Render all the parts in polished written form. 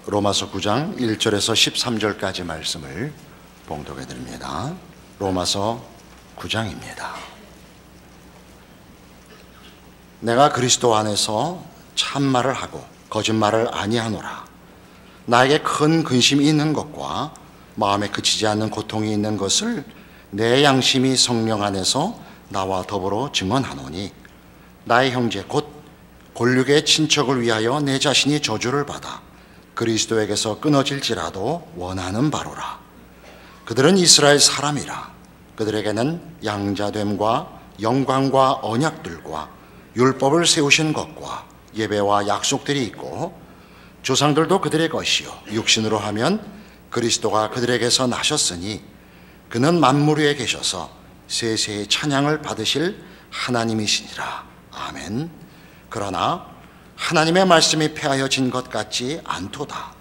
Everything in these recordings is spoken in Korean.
로마서 9장 1절에서 13절까지 말씀을 봉독해 드립니다. 로마서 9장입니다. 내가 그리스도 안에서 참말을 하고 거짓말을 아니하노라. 나에게 큰 근심이 있는 것과 마음에 그치지 않는 고통이 있는 것을 내 양심이 성령 안에서 나와 더불어 증언하노니, 나의 형제 곧 골육의 친척을 위하여 내 자신이 저주를 받아 그리스도에게서 끊어질지라도 원하는 바로라. 그들은 이스라엘 사람이라. 그들에게는 양자됨과 영광과 언약들과 율법을 세우신 것과 예배와 약속들이 있고, 조상들도 그들의 것이요 육신으로 하면 그리스도가 그들에게서 나셨으니 그는 만물 위에 계셔서 세세의 찬양을 받으실 하나님이시니라. 아멘. 그러나 하나님의 말씀이 폐하여진 것 같지 않도다.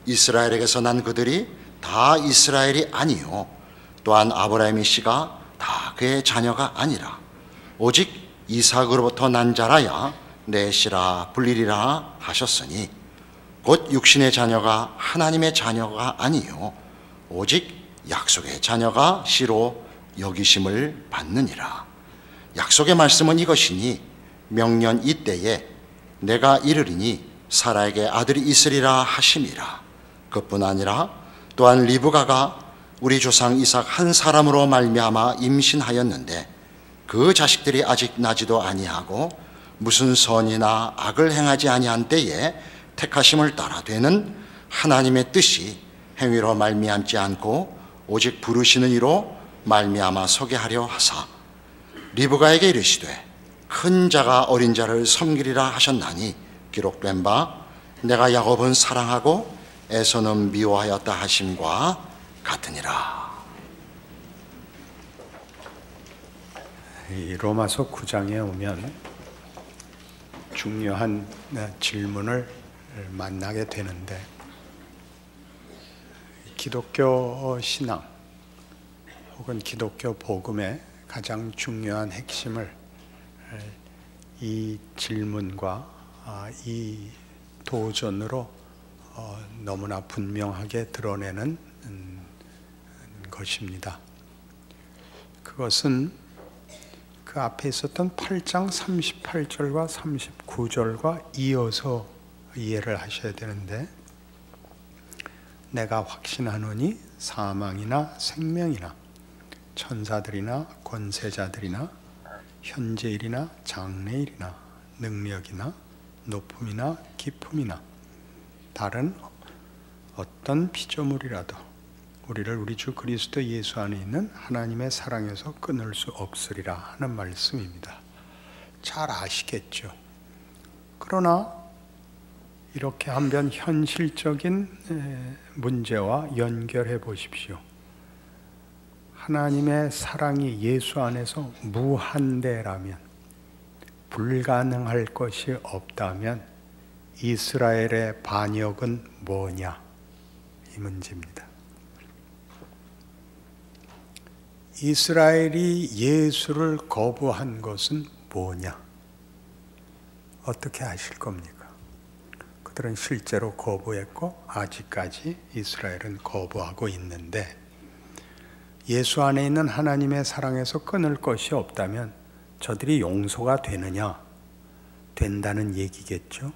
이스라엘에게서 난 그들이 다 이스라엘이 아니요 또한 아브라함의 씨가 다 그의 자녀가 아니라 오직 이삭으로부터 난 자라야 내 씨라 불리리라 하셨으니, 곧 육신의 자녀가 하나님의 자녀가 아니요 오직 약속의 자녀가 씨로 여기심을 받느니라. 약속의 말씀은 이것이니, 명년 이때에 내가 이르리니 사라에게 아들이 있으리라 하심이라. 그뿐 아니라 또한 리브가가 우리 조상 이삭 한 사람으로 말미암아 임신하였는데 그 자식들이 아직 나지도 아니하고 무슨 선이나 악을 행하지 아니한 때에 택하심을 따라 되는 하나님의 뜻이 행위로 말미암지 않고 오직 부르시는 이로 말미암아 서게 하려 하사, 리브가에게 이르시되 큰 자가 어린 자를 섬기리라 하셨나니 기록된 바 내가 야곱은 사랑하고 에서는 미워하였다 하심과 같으니라. 이 로마서 9장에 오면 중요한 질문을 만나게 되는데, 기독교 신앙 혹은 기독교 복음의 가장 중요한 핵심을 이 질문과 이 도전으로 너무나 분명하게 드러내는 것입니다. 그것은 그 앞에 있었던 8장 38절과 39절과 이어서 이해를 하셔야 되는데, 내가 확신하노니 사망이나 생명이나 천사들이나 권세자들이나 현재일이나 장래일이나 능력이나 높음이나 깊음이나 다른 어떤 피조물이라도 우리를 우리 주 그리스도 예수 안에 있는 하나님의 사랑에서 끊을 수 없으리라 하는 말씀입니다. 잘 아시겠죠? 그러나 이렇게 한번 현실적인 문제와 연결해 보십시오. 하나님의 사랑이 예수 안에서 무한대라면, 불가능할 것이 없다면 이스라엘의 반역은 뭐냐? 이 문제입니다. 이스라엘이 예수를 거부한 것은 뭐냐? 어떻게 아실 겁니까? 그들은 실제로 거부했고 아직까지 이스라엘은 거부하고 있는데, 예수 안에 있는 하나님의 사랑에서 끊을 것이 없다면 저들이 용서가 되느냐? 된다는 얘기겠죠.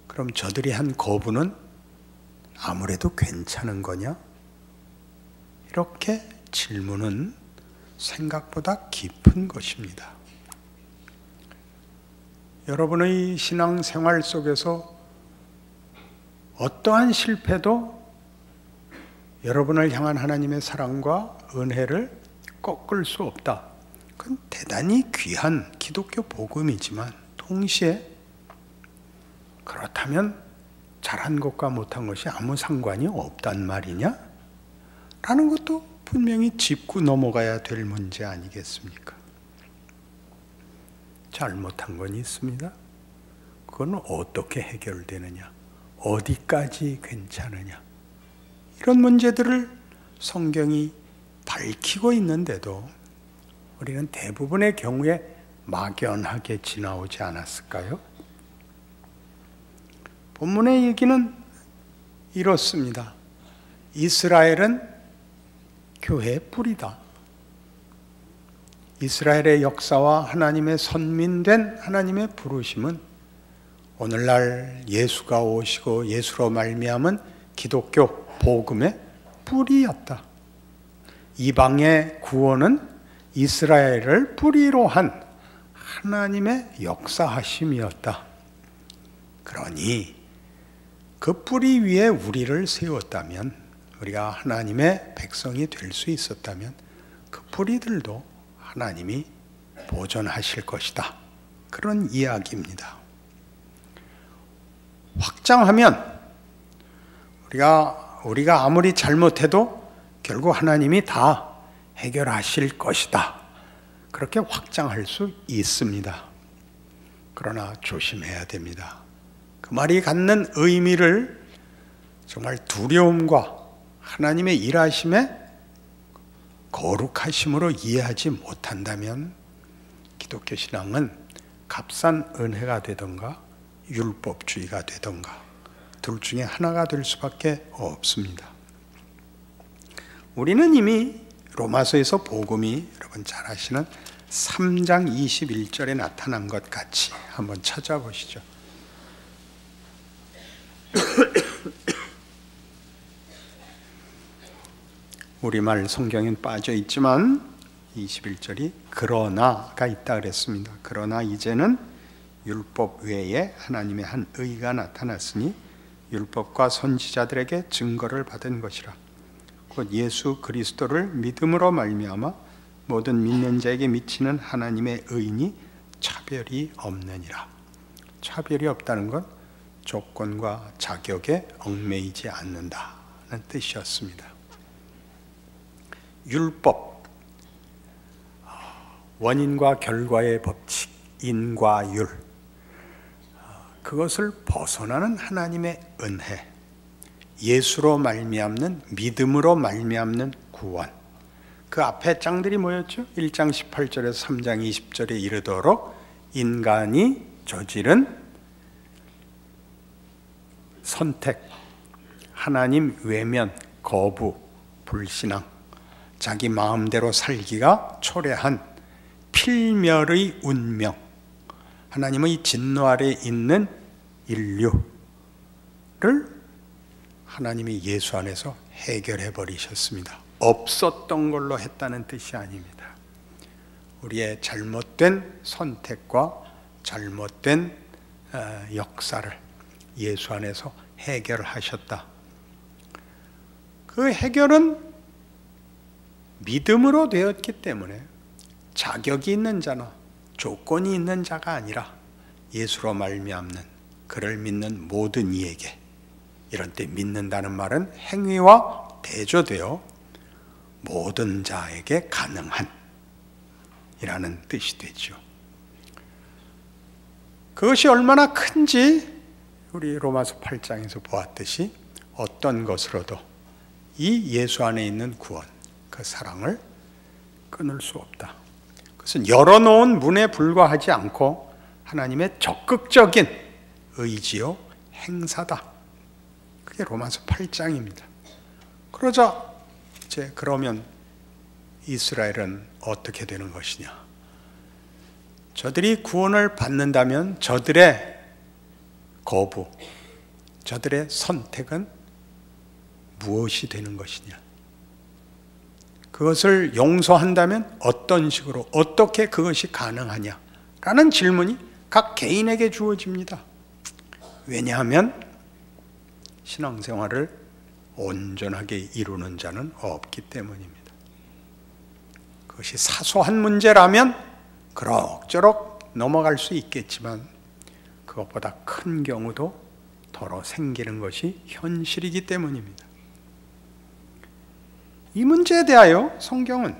그럼 저들이 한 거부는 아무래도 괜찮은 거냐? 이렇게 질문은 생각보다 깊은 것입니다. 여러분의 신앙생활 속에서 어떠한 실패도 여러분을 향한 하나님의 사랑과 은혜를 꺾을 수 없다. 그건 대단히 귀한 기독교 복음이지만, 동시에 그렇다면 잘한 것과 못한 것이 아무 상관이 없단 말이냐? 라는 것도 분명히 짚고 넘어가야 될 문제 아니겠습니까? 잘못한 건 있습니다. 그건 어떻게 해결되느냐? 어디까지 괜찮으냐? 이런 문제들을 성경이 밝히고 있는데도 우리는 대부분의 경우에 막연하게 지나오지 않았을까요? 본문의 얘기는 이렇습니다. 이스라엘은 교회의 뿌리다. 이스라엘의 역사와 하나님의 선민된 하나님의 부르심은 오늘날 예수가 오시고 예수로 말미암은 기독교 복음의 뿌리였다. 이방의 구원은 이스라엘을 뿌리로 한 하나님의 역사하심이었다. 그러니 그 뿌리 위에 우리를 세웠다면, 우리가 하나님의 백성이 될 수 있었다면 그 뿌리들도 하나님이 보존하실 것이다. 그런 이야기입니다. 확장하면 우리가 아무리 잘못해도 결국 하나님이 다 해결하실 것이다. 그렇게 확장할 수 있습니다. 그러나 조심해야 됩니다. 그 말이 갖는 의미를 정말 두려움과 하나님의 일하심에 거룩하심으로 이해하지 못한다면 기독교 신앙은 값싼 은혜가 되던가 율법주의가 되던가 둘 중에 하나가 될 수밖에 없습니다. 우리는 이미 로마서에서 복음이 여러분 잘 아시는 3장 21절에 나타난 것 같이 한번 찾아보시죠. 우리말 성경엔 빠져 있지만 21절이 그러나가 있다 그랬습니다. 그러나 이제는 율법 외에 하나님의 한 의가 나타났으니 율법과 선지자들에게 증거를 받은 것이라. 곧 예수 그리스도를 믿음으로 말미암아 모든 믿는 자에게 미치는 하나님의 의인이 차별이 없느니라. 차별이 없다는 건 조건과 자격에 얽매이지 않는다는 뜻이었습니다. 율법, 원인과 결과의 법칙, 인과 율, 그것을 벗어나는 하나님의 은혜, 예수로 말미암는, 믿음으로 말미암는 구원. 그 앞에 장들이 뭐였죠? 1장 18절에서 3장 20절에 이르도록 인간이 저지른 선택, 하나님 외면, 거부, 불신앙, 자기 마음대로 살기가 초래한 필멸의 운명, 하나님의 진노 아래 있는 인류를 하나님이 예수 안에서 해결해 버리셨습니다. 없었던 걸로 했다는 뜻이 아닙니다. 우리의 잘못된 선택과 잘못된 역사를 예수 안에서 해결하셨다. 그 해결은 믿음으로 되었기 때문에 자격이 있는 자나 조건이 있는 자가 아니라 예수로 말미암는, 그를 믿는 모든 이에게, 이런 때 믿는다는 말은 행위와 대조되어 모든 자에게 가능한 이라는 뜻이 되죠. 그것이 얼마나 큰지 우리 로마서 8장에서 보았듯이 어떤 것으로도 이 예수 안에 있는 구원, 그 사랑을 끊을 수 없다. 그것은 열어놓은 문에 불과하지 않고 하나님의 적극적인 의지요 행사다. 그게 로마서 8장입니다. 그러자 이제 그러면 이스라엘은 어떻게 되는 것이냐? 저들이 구원을 받는다면 저들의 거부, 저들의 선택은 무엇이 되는 것이냐? 그것을 용서한다면 어떤 식으로, 어떻게 그것이 가능하냐? 라는 질문이 각 개인에게 주어집니다. 왜냐하면 신앙생활을 온전하게 이루는 자는 없기 때문입니다. 그것이 사소한 문제라면 그럭저럭 넘어갈 수 있겠지만 그것보다 큰 경우도 더러 생기는 것이 현실이기 때문입니다. 이 문제에 대하여 성경은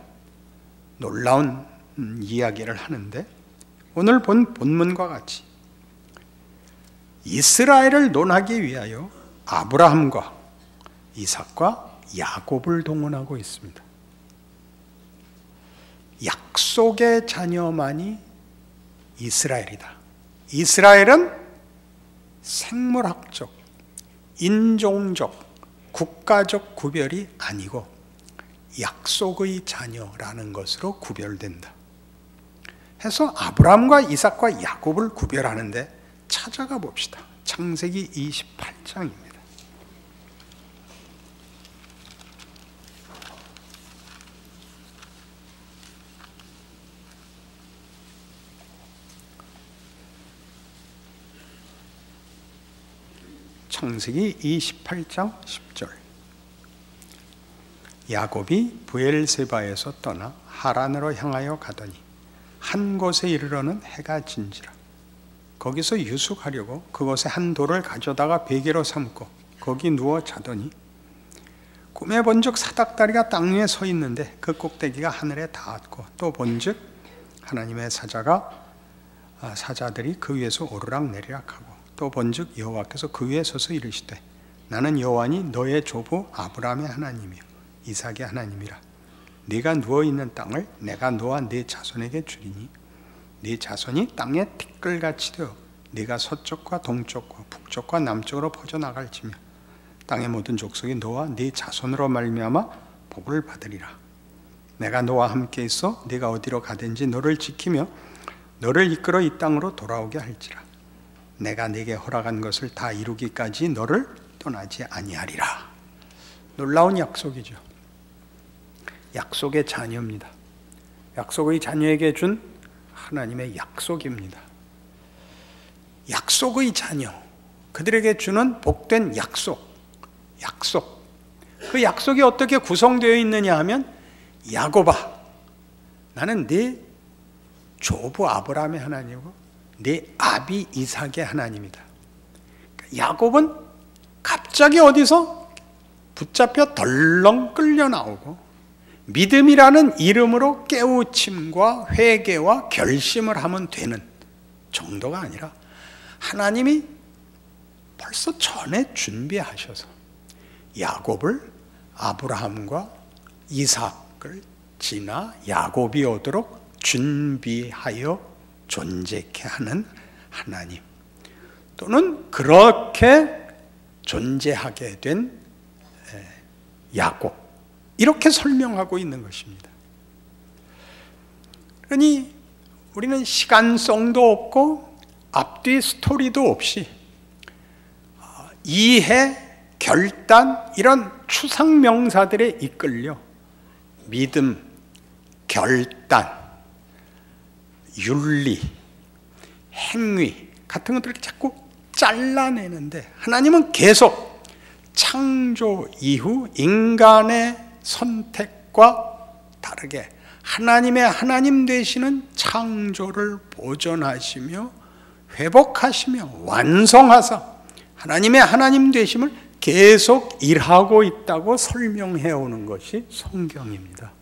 놀라운 이야기를 하는데 오늘 본 본문과 같이 이스라엘을 논하기 위하여 아브라함과 이삭과 야곱을 동원하고 있습니다. 약속의 자녀만이 이스라엘이다. 이스라엘은 생물학적, 인종적, 국가적 구별이 아니고 약속의 자녀라는 것으로 구별된다. 해서 아브라함과 이삭과 야곱을 구별하는데 찾아가 봅시다. 창세기 28장입니다. 창세기 28장 10절. 야곱이 브엘세바에서 떠나 하란으로 향하여 가더니 한 곳에 이르러는 해가 진지라. 거기서 유숙하려고 그곳에 한 돌을 가져다가 베개로 삼고 거기 누워 자더니 꿈에 본즉 사닥다리가 땅 위에 서 있는데 그 꼭대기가 하늘에 닿았고 또 본즉 하나님의 사자들이 그 위에서 오르락내리락하고 또 본즉 여호와께서 그 위에 서서 이르시되 나는 여호와니 너의 조부 아브라함의 하나님이요 이삭의 하나님이라. 네가 누워있는 땅을 내가 너와 네 자손에게 주리니 네 자손이 땅에 티끌같이 되어 네가 서쪽과 동쪽과 북쪽과 남쪽으로 퍼져나갈지며 땅의 모든 족속이 너와 네 자손으로 말미암아 복을 받으리라. 내가 너와 함께 있어 네가 어디로 가든지 너를 지키며 너를 이끌어 이 땅으로 돌아오게 할지라. 내가 네게 허락한 것을 다 이루기까지 너를 떠나지 아니하리라. 놀라운 약속이죠. 약속의 자녀입니다. 약속의 자녀에게 준 하나님의 약속입니다. 약속의 자녀, 그들에게 주는 복된 약속. 그 약속이 어떻게 구성되어 있느냐 하면 야곱아, 나는 네 조부 아브라함의 하나님이고 네 아비 이삭의 하나님이다. 야곱은 갑자기 어디서 붙잡혀 덜렁 끌려 나오고 믿음이라는 이름으로 깨우침과 회개와 결심을 하면 되는 정도가 아니라 하나님이 벌써 전에 준비하셔서 야곱을 아브라함과 이삭을 지나 야곱이 오도록 준비하여 존재케 하는 하나님, 또는 그렇게 존재하게 된 야곱, 이렇게 설명하고 있는 것입니다. 그러니 우리는 시간성도 없고 앞뒤 스토리도 없이 이해, 결단, 이런 추상명사들에 이끌려 믿음, 결단, 윤리, 행위 같은 것들을 자꾸 잘라내는데 하나님은 계속 창조 이후 인간의 선택과 다르게 하나님의 하나님 되시는 창조를 보존하시며 회복하시며 완성하사 하나님의 하나님 되심을 계속 일하고 있다고 설명해 오는 것이 성경입니다.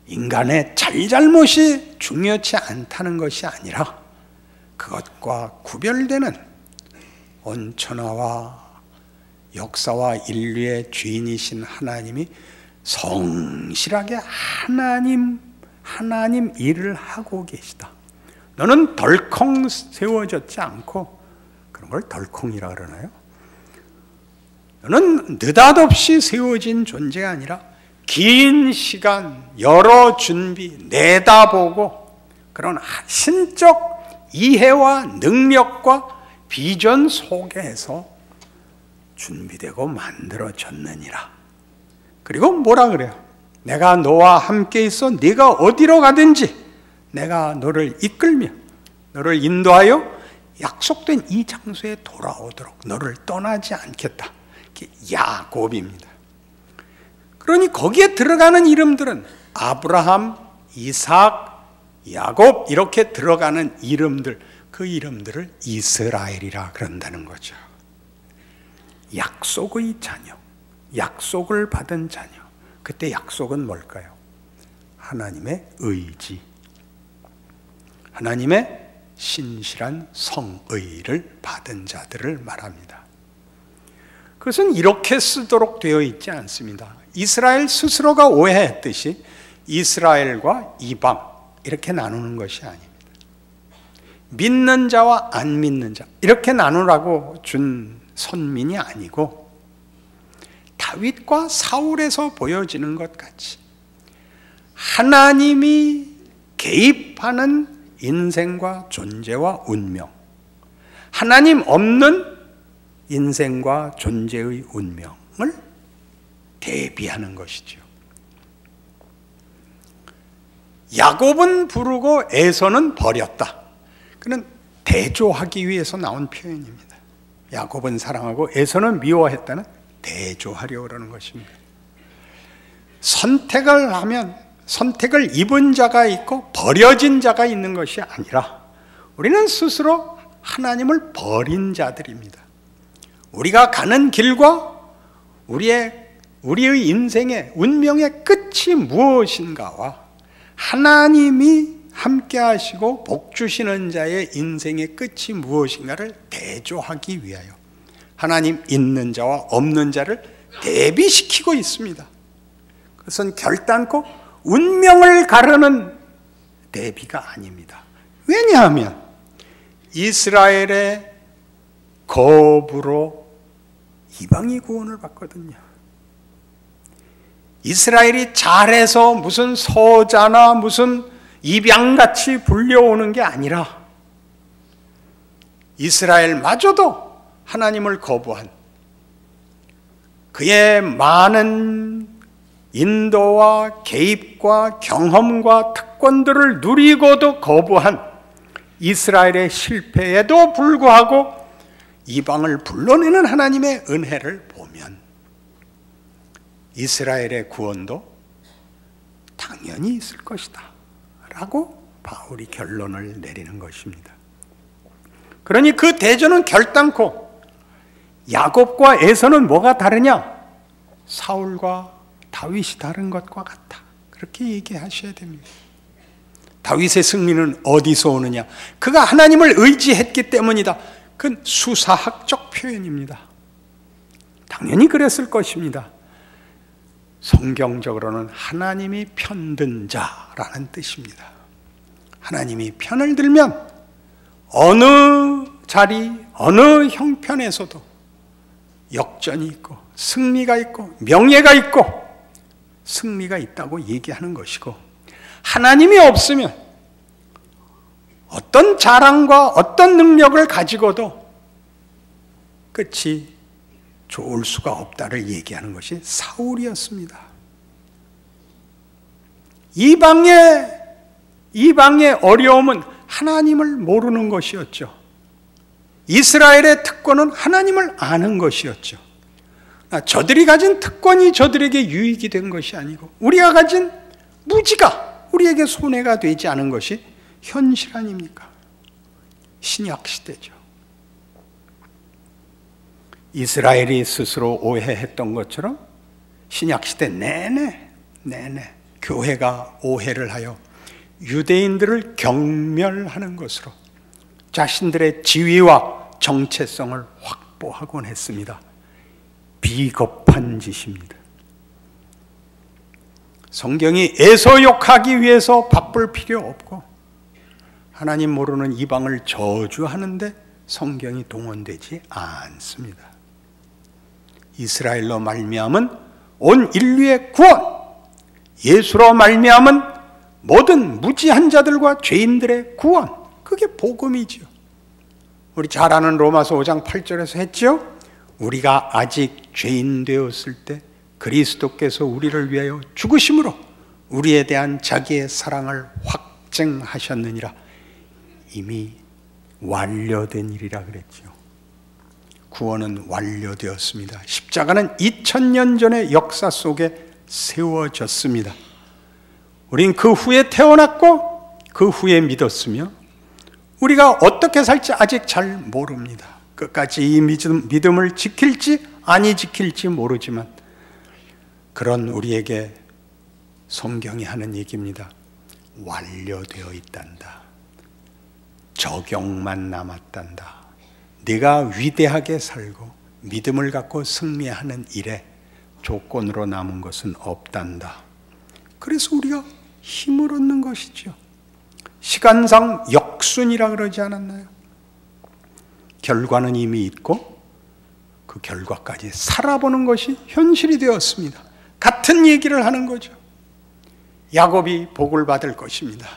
인간의 잘잘못이 중요치 않다는 것이 아니라 그것과 구별되는 온천하와 역사와 인류의 주인이신 하나님이 성실하게 하나님 일을 하고 계시다. 너는 덜컹 세워졌지 않고, 그런 걸 덜컹이라 그러나요? 너는 느닷없이 세워진 존재가 아니라 긴 시간, 여러 준비, 내다보고 그런 신적 이해와 능력과 비전 속에서 준비되고 만들어졌느니라. 그리고 뭐라 그래요? 내가 너와 함께 있어 네가 어디로 가든지 내가 너를 이끌며 너를 인도하여 약속된 이 장소에 돌아오도록 너를 떠나지 않겠다. 이게 야곱입니다. 그러니 거기에 들어가는 이름들은 아브라함, 이삭, 야곱 이렇게 들어가는 이름들, 그 이름들을 이스라엘이라 그런다는 거죠. 약속의 자녀, 약속을 받은 자녀. 그때 약속은 뭘까요? 하나님의 의지, 하나님의 신실한 성의를 받은 자들을 말합니다. 그것은 이렇게 쓰도록 되어 있지 않습니다. 이스라엘 스스로가 오해했듯이 이스라엘과 이방 이렇게 나누는 것이 아닙니다. 믿는 자와 안 믿는 자 이렇게 나누라고 준 선민이 아니고 다윗과 사울에서 보여지는 것 같이 하나님이 개입하는 인생과 존재와 운명, 하나님 없는 인생과 존재의 운명을 대비하는 것이죠. 야곱은 부르고 에서는 버렸다. 그는 대조하기 위해서 나온 표현입니다. 야곱은 사랑하고 에서는 미워했다는 대조하려고 그러는 것입니다. 선택을 하면 선택을 입은 자가 있고 버려진 자가 있는 것이 아니라 우리는 스스로 하나님을 버린 자들입니다. 우리가 가는 길과 우리의 인생의 운명의 끝이 무엇인가와 하나님이 함께 하시고 복 주시는 자의 인생의 끝이 무엇인가를 대조하기 위하여 하나님 있는 자와 없는 자를 대비시키고 있습니다. 그것은 결단코 운명을 가르는 대비가 아닙니다. 왜냐하면 이스라엘의 거부로 이방이 구원을 받거든요. 이스라엘이 잘해서 무슨 서자나 무슨 입양같이 불려오는 게 아니라 이스라엘마저도 하나님을 거부한 그의 많은 인도와 개입과 경험과 특권들을 누리고도 거부한 이스라엘의 실패에도 불구하고 이방을 불러내는 하나님의 은혜를 보면 이스라엘의 구원도 당연히 있을 것이다 라고 바울이 결론을 내리는 것입니다. 그러니 그 대조는 결단코 야곱과 에서는 뭐가 다르냐? 사울과 다윗이 다른 것과 같다. 그렇게 얘기하셔야 됩니다. 다윗의 승리는 어디서 오느냐? 그가 하나님을 의지했기 때문이다. 그건 수사학적 표현입니다. 당연히 그랬을 것입니다. 성경적으로는 하나님이 편든 자라는 뜻입니다. 하나님이 편을 들면 어느 자리, 어느 형편에서도 역전이 있고 승리가 있고 명예가 있고 승리가 있다고 얘기하는 것이고, 하나님이 없으면 어떤 자랑과 어떤 능력을 가지고도 끝이 좋을 수가 없다를 얘기하는 것이 사울이었습니다. 이방의 어려움은 하나님을 모르는 것이었죠. 이스라엘의 특권은 하나님을 아는 것이었죠. 저들이 가진 특권이 저들에게 유익이 된 것이 아니고 우리가 가진 무지가 우리에게 손해가 되지 않은 것이 현실 아닙니까? 신약 시대죠. 이스라엘이 스스로 오해했던 것처럼 신약 시대 내내 교회가 오해를 하여 유대인들을 경멸하는 것으로 자신들의 지위와 정체성을 확보하곤 했습니다. 비겁한 짓입니다. 성경이 애서욕하기 위해서 바쁠 필요 없고 하나님 모르는 이방을 저주하는데 성경이 동원되지 않습니다. 이스라엘로 말미암은 온 인류의 구원, 예수로 말미암은 모든 무지한 자들과 죄인들의 구원, 그게 복음이죠. 우리 잘 아는 로마서 5장 8절에서 했죠. 우리가 아직 죄인 되었을 때 그리스도께서 우리를 위하여 죽으심으로 우리에 대한 자기의 사랑을 확증하셨느니라. 이미 완료된 일이라 그랬죠. 구원은 완료되었습니다. 십자가는 2000년 전의 역사 속에 세워졌습니다. 우린 그 후에 태어났고 그 후에 믿었으며 우리가 어떻게 살지 아직 잘 모릅니다. 끝까지 이 믿음을 지킬지 아니 지킬지 모르지만 그런 우리에게 성경이 하는 얘기입니다. 완료되어 있단다. 적용만 남았단다. 네가 위대하게 살고 믿음을 갖고 승리하는 일에 조건으로 남은 것은 없단다. 그래서 우리가 힘을 얻는 것이죠. 시간상 역순이라 그러지 않았나요? 결과는 이미 있고 그 결과까지 살아보는 것이 현실이 되었습니다. 같은 얘기를 하는 거죠. 야곱이 복을 받을 것입니다.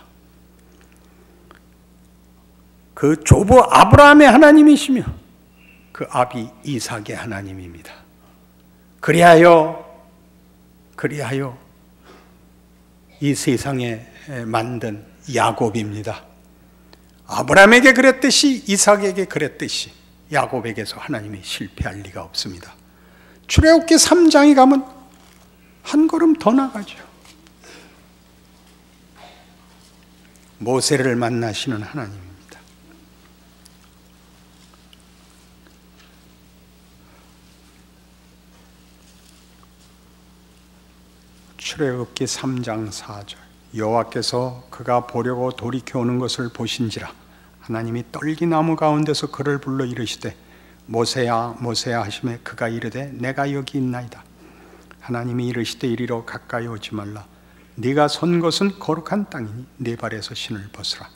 그 조부 아브라함의 하나님이시며 그 아비 이삭의 하나님입니다. 그리하여 이 세상에 만든 야곱입니다. 아브라함에게 그랬듯이 이삭에게 그랬듯이 야곱에게서 하나님이 실패할 리가 없습니다. 출애굽기 3장에 가면 한 걸음 더 나가죠. 모세를 만나시는 하나님입니다. 출애굽기 3장 4절 여호와께서 그가 보려고 돌이켜 오는 것을 보신지라 하나님이 떨기나무 가운데서 그를 불러 이르시되 모세야 모세야 하시매 그가 이르되 내가 여기 있나이다. 하나님이 이르시되 이리로 가까이 오지 말라. 네가 선 것은 거룩한 땅이니 네 발에서 신을 벗으라.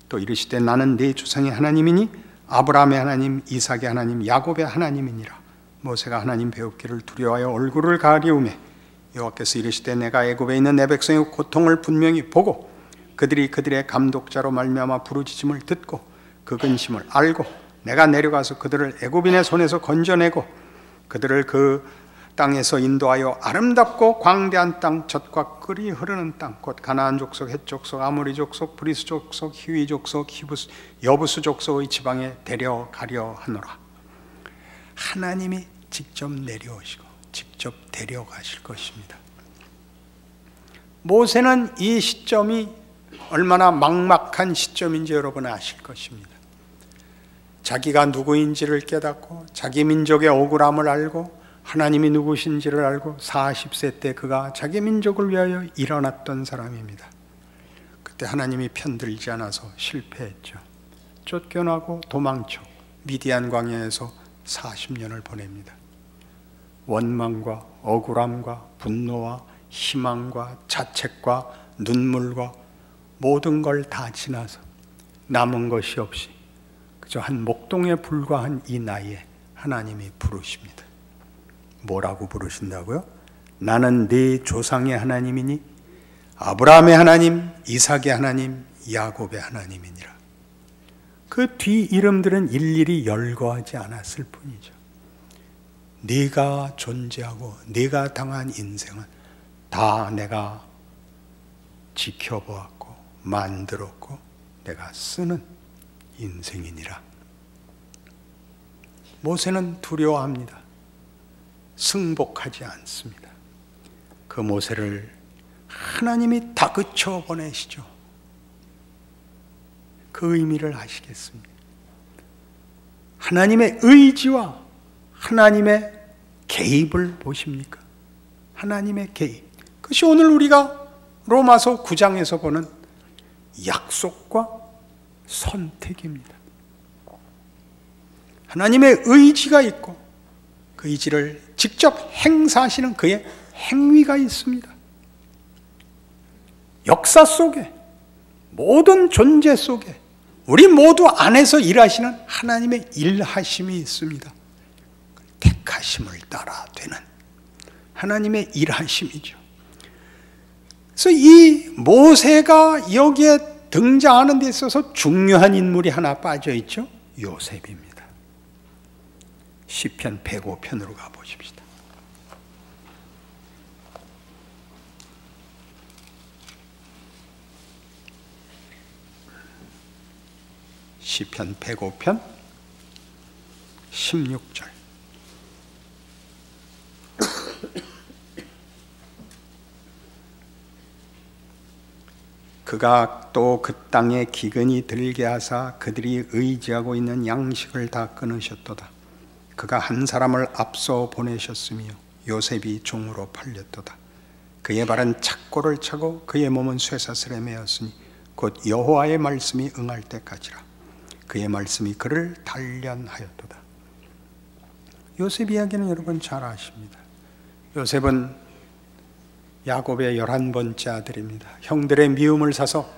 또 이르시되 나는 네 조상의 하나님이니 아브라함의 하나님 이삭의 하나님 야곱의 하나님이니라. 모세가 하나님 배웁기를 두려워하여 얼굴을 가리우매 여호와께서 이르시되 내가 애굽에 있는 내 백성의 고통을 분명히 보고 그들이 그들의 감독자로 말미암아 부르짖음을 듣고 그 근심을 알고 내가 내려가서 그들을 애굽인의 손에서 건져내고 그들을 그 땅에서 인도하여 아름답고 광대한 땅 젖과 꿀이 흐르는 땅 곧 가나안 족속 헷 족속 아모리 족속 브리스 족속 히위 족속 여부수 족속의 지방에 데려가려 하노라. 하나님이 직접 내려오시고 직접 데려가실 것입니다. 모세는 이 시점이 얼마나 막막한 시점인지 여러분 아실 것입니다. 자기가 누구인지를 깨닫고 자기 민족의 억울함을 알고 하나님이 누구신지를 알고 40세 때 그가 자기 민족을 위하여 일어났던 사람입니다. 그때 하나님이 편들지 않아서 실패했죠. 쫓겨나고 도망쳐 미디안 광야에서 40년을 보냅니다. 원망과 억울함과 분노와 희망과 자책과 눈물과 모든 걸 다 지나서 남은 것이 없이 그저 한 목동에 불과한 이 나이에 하나님이 부르십니다. 뭐라고 부르신다고요? 나는 네 조상의 하나님이니 아브라함의 하나님, 이삭의 하나님, 야곱의 하나님이니라. 그 뒤 이름들은 일일이 열거하지 않았을 뿐이죠. 네가 존재하고 네가 당한 인생은 다 내가 지켜보았고 만들었고 내가 쓰는 인생이니라. 모세는 두려워합니다. 승복하지 않습니다. 그 모세를 하나님이 다그쳐 보내시죠. 그 의미를 아시겠습니까? 하나님의 의지와 하나님의 개입을 보십니까? 하나님의 개입. 그것이 오늘 우리가 로마서 9장에서 보는 약속과 선택입니다. 하나님의 의지가 있고 그 의지를 직접 행사하시는 그의 행위가 있습니다. 역사 속에 모든 존재 속에 우리 모두 안에서 일하시는 하나님의 일하심이 있습니다. 택하심을 따라 되는 하나님의 일하심이죠. 그래서 이 모세가 여기에 등장하는 데 있어서 중요한 인물이 하나 빠져 있죠. 요셉입니다. 시편 105편으로 가보십시다. 시편 105편 16절. 그가 또 그 땅에 기근이 들게 하사 그들이 의지하고 있는 양식을 다 끊으셨도다. 그가 한 사람을 앞서 보내셨으며 요셉이 종으로 팔렸도다. 그의 발은 착고를 차고 그의 몸은 쇠사슬에 매었으니 곧 여호와의 말씀이 응할 때까지라. 그의 말씀이 그를 단련하였도다. 요셉 이야기는 여러분 잘 아십니다. 요셉은 야곱의 11번째 아들입니다. 형들의 미움을 사서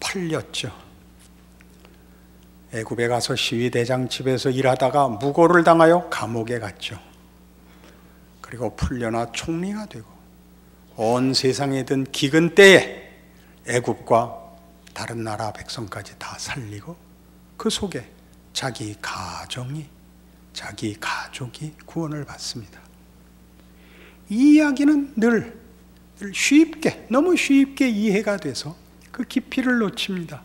팔렸죠. 애굽에 가서 시위대장 집에서 일하다가 무고를 당하여 감옥에 갔죠. 그리고 풀려나 총리가 되고 온 세상에 든 기근 때에 애굽과 다른 나라 백성까지 다 살리고 그 속에 자기 가족이 구원을 받습니다. 이 이야기는 늘 쉽게, 너무 쉽게 이해가 돼서 그 깊이를 놓칩니다.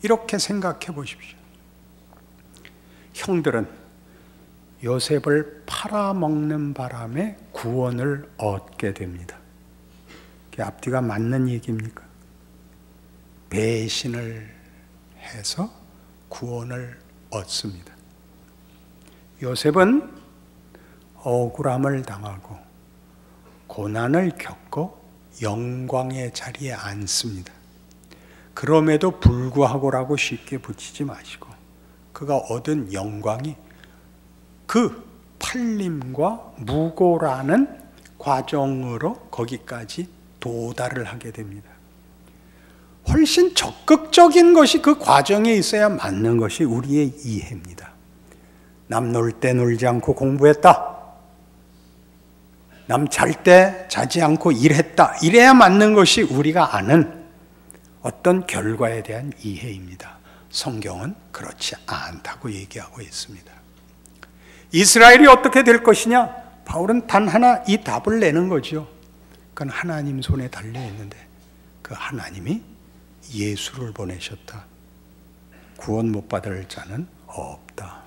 이렇게 생각해 보십시오. 형들은 요셉을 팔아먹는 바람에 구원을 얻게 됩니다. 그게 앞뒤가 맞는 얘기입니까? 배신을 해서 구원을 얻습니다. 요셉은 억울함을 당하고 고난을 겪고 영광의 자리에 앉습니다. 그럼에도 불구하고라고 쉽게 붙이지 마시고 그가 얻은 영광이 그 팔림과 무고라는 과정으로 거기까지 도달을 하게 됩니다. 훨씬 적극적인 것이 그 과정에 있어야 맞는 것이 우리의 이해입니다. 남 놀 때 놀지 않고 공부했다. 남 잘 때 자지 않고 일했다. 이래야 맞는 것이 우리가 아는 어떤 결과에 대한 이해입니다. 성경은 그렇지 않다고 얘기하고 있습니다. 이스라엘이 어떻게 될 것이냐? 바울은 단 하나 이 답을 내는 거죠. 그건 하나님 손에 달려 있는데 그 하나님이 예수를 보내셨다. 구원 못 받을 자는 없다.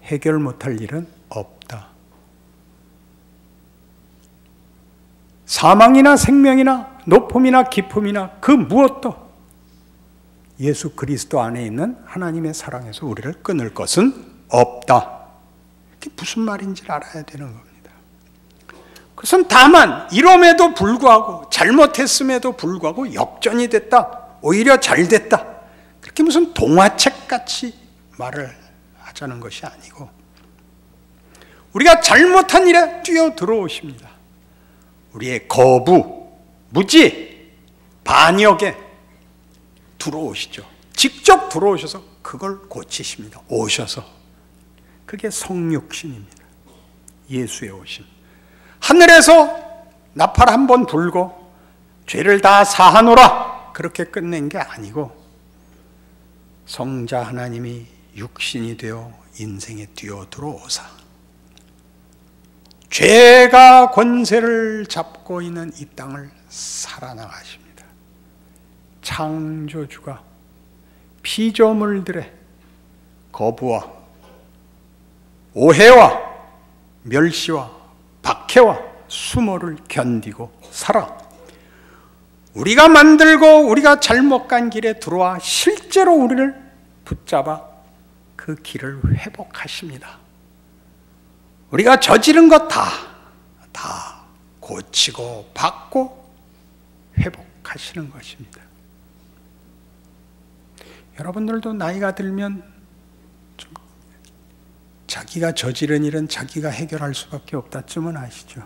해결 못할 일은 없다. 사망이나 생명이나 높음이나 깊음이나 그 무엇도 예수 그리스도 안에 있는 하나님의 사랑에서 우리를 끊을 것은 없다. 그게 무슨 말인지 알아야 되는 겁니다. 그것은 다만 이럼에도 불구하고 잘못했음에도 불구하고 역전이 됐다. 오히려 잘 됐다. 그렇게 무슨 동화책같이 말을 하자는 것이 아니고 우리가 잘못한 일에 뛰어들어오십니다. 우리의 거부, 무지, 반역에 들어오시죠. 직접 들어오셔서 그걸 고치십니다. 오셔서. 그게 성육신입니다. 예수의 오심. 하늘에서 나팔 한 번 불고 죄를 다 사하노라 그렇게 끝낸 게 아니고 성자 하나님이 육신이 되어 인생에 뛰어들어오사 죄가 권세를 잡고 있는 이 땅을 살아나가십니다. 창조주가 피조물들의 거부와 오해와 멸시와 박해와 수모를 견디고 살아 우리가 만들고 우리가 잘못 간 길에 들어와 실제로 우리를 붙잡아 그 길을 회복하십니다. 우리가 저지른 것 다 고치고 받고 회복하시는 것입니다. 여러분들도 나이가 들면 좀 자기가 저지른 일은 자기가 해결할 수밖에 없다쯤은 아시죠?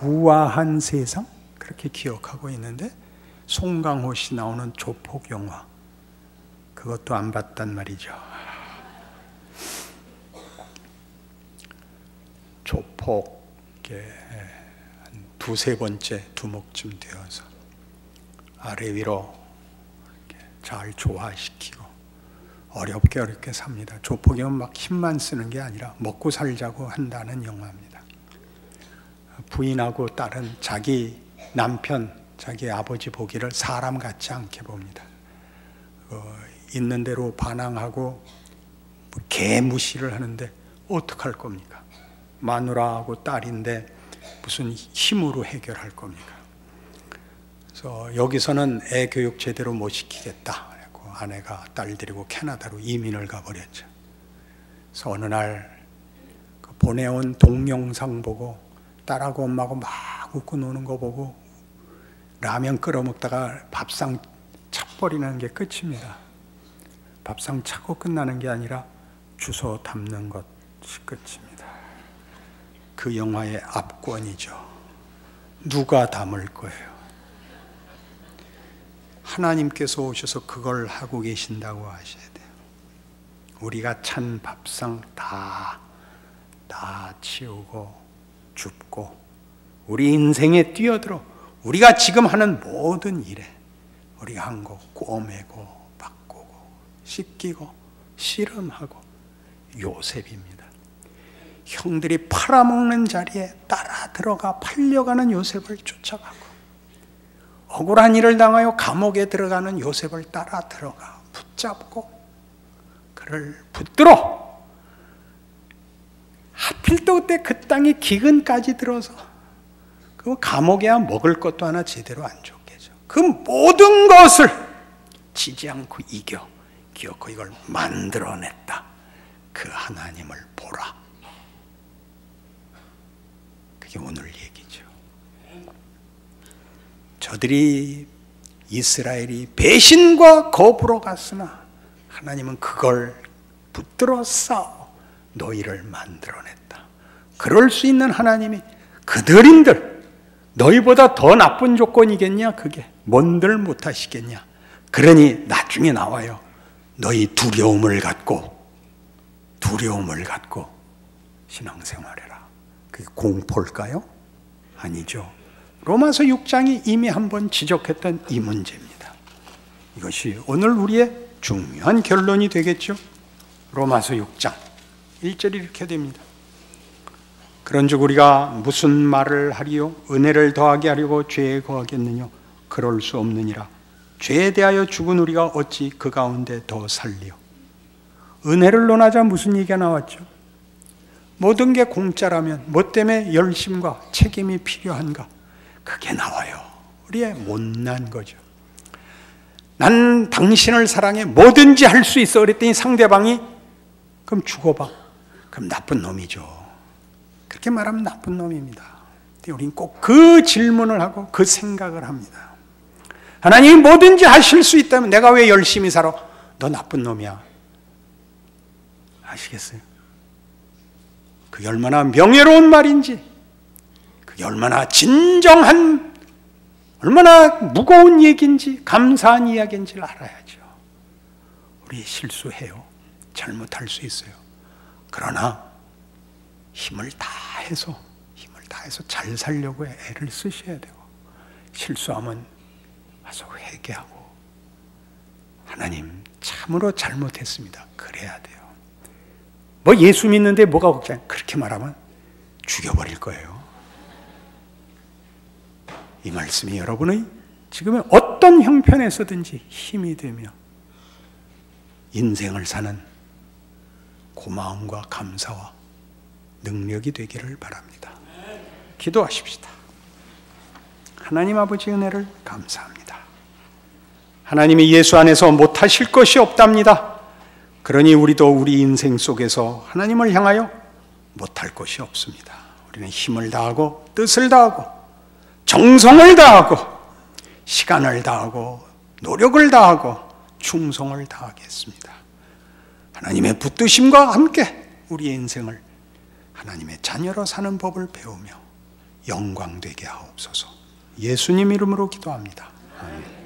우아한 세상? 그렇게 기억하고 있는데 송강호 씨 나오는 조폭 영화 그것도 안 봤단 말이죠. 조폭에 한 두세 번째 두목쯤 되어서 아래 위로 이렇게 잘 조화시키고 어렵게 삽니다. 조폭이면 막 힘만 쓰는 게 아니라 먹고 살자고 한다는 영화입니다. 부인하고 딸은 자기 남편, 자기 아버지 보기를 사람 같지 않게 봅니다. 있는 대로 반항하고 개무시를 하는데 어떡할 겁니까? 마누라하고 딸인데 무슨 힘으로 해결할 겁니까? 그래서 여기서는 애 교육 제대로 못 시키겠다. 그래서 아내가 딸 데리고 캐나다로 이민을 가버렸죠. 그래서 어느 날 그 보내온 동영상 보고 딸하고 엄마하고 막 웃고 노는 거 보고 라면 끓여 먹다가 밥상 차버리는 게 끝입니다. 밥상 차고 끝나는 게 아니라 주워 담는 것이 끝입니다. 그 영화의 압권이죠. 누가 담을 거예요? 하나님께서 오셔서 그걸 하고 계신다고 하셔야 돼요. 우리가 찬 밥상 다 치우고 줍고 우리 인생에 뛰어들어 우리가 지금 하는 모든 일에 우리가 한 거 꼬매고 바꾸고 씻기고 씨름하고 요셉입니다. 형들이 팔아먹는 자리에 따라 들어가 팔려가는 요셉을 쫓아가고 억울한 일을 당하여 감옥에 들어가는 요셉을 따라 들어가 붙잡고 그를 붙들어 하필 또 그때 그 땅에 기근까지 들어서 그 감옥에야 먹을 것도 하나 제대로 안 줬겠죠. 그 모든 것을 지지 않고 기어코 이걸 만들어냈다. 그 하나님을 보라. 그게 오늘 얘기죠. 저들이 이스라엘이 배신과 거부로 갔으나 하나님은 그걸 붙들어 싸워 너희를 만들어냈다. 그럴 수 있는 하나님이 그들인들 너희보다 더 나쁜 조건이겠냐? 그게 뭔들 못하시겠냐? 그러니 나중에 나와요. 너희 두려움을 갖고 신앙생활해라. 그게 공포일까요? 아니죠. 로마서 6장이 이미 한번 지적했던 이 문제입니다. 이것이 오늘 우리의 중요한 결론이 되겠죠. 로마서 6장 1절이 이렇게 됩니다. 그런즉 우리가 무슨 말을 하리요? 은혜를 더하게 하려고 죄에 거하겠느냐? 그럴 수 없느니라. 죄에 대하여 죽은 우리가 어찌 그 가운데 더 살리요? 은혜를 논하자 무슨 얘기가 나왔죠? 모든 게 공짜라면 뭐 때문에 열심과 책임이 필요한가? 그게 나와요. 우리의 못난 거죠. 난 당신을 사랑해 뭐든지 할 수 있어 그랬더니 상대방이 그럼 죽어봐. 그럼 나쁜 놈이죠. 그렇게 말하면 나쁜 놈입니다. 우리는 꼭 그 질문을 하고 그 생각을 합니다. 하나님이 뭐든지 하실 수 있다면 내가 왜 열심히 살아? 너 나쁜 놈이야. 아시겠어요? 그게 얼마나 명예로운 말인지, 그게 얼마나 진정한, 얼마나 무거운 얘기인지, 감사한 이야기인지를 알아야죠. 우리 실수해요. 잘못할 수 있어요. 그러나 힘을 다해서 잘 살려고 애를 쓰셔야 되고, 실수하면 와서 회개하고 하나님 참으로 잘못했습니다. 그래야 돼요. 뭐 예수 믿는데 뭐가 걱정? 그렇게 말하면 죽여버릴 거예요. 이 말씀이 여러분의 지금의 어떤 형편에서든지 힘이 되며 인생을 사는 고마움과 감사와 능력이 되기를 바랍니다. 기도하십시다. 하나님 아버지 은혜를 감사합니다. 하나님이 예수 안에서 못하실 것이 없답니다. 그러니 우리도 우리 인생 속에서 하나님을 향하여 못할 것이 없습니다. 우리는 힘을 다하고 뜻을 다하고 정성을 다하고 시간을 다하고 노력을 다하고 충성을 다하겠습니다. 하나님의 붙드심과 함께 우리의 인생을 하나님의 자녀로 사는 법을 배우며 영광되게 하옵소서. 예수님 이름으로 기도합니다. 아멘.